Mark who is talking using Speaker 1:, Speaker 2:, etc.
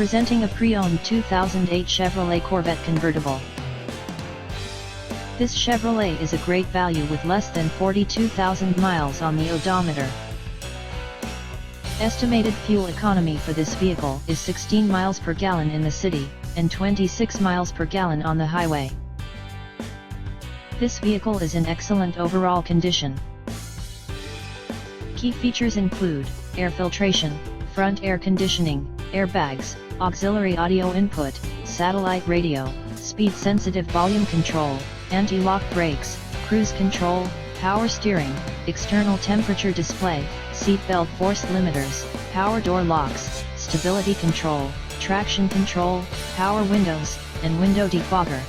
Speaker 1: Presenting a pre-owned 2008 Chevrolet Corvette Convertible. This Chevrolet is a great value with less than 42,000 miles on the odometer. Estimated fuel economy for this vehicle is 16 miles per gallon in the city, and 26 miles per gallon on the highway. This vehicle is in excellent overall condition. Key features include air filtration, front air conditioning, airbags, auxiliary audio input, satellite radio, speed-sensitive volume control, anti-lock brakes, cruise control, power steering, external temperature display, seat belt force limiters, power door locks, stability control, traction control, power windows, and window defogger.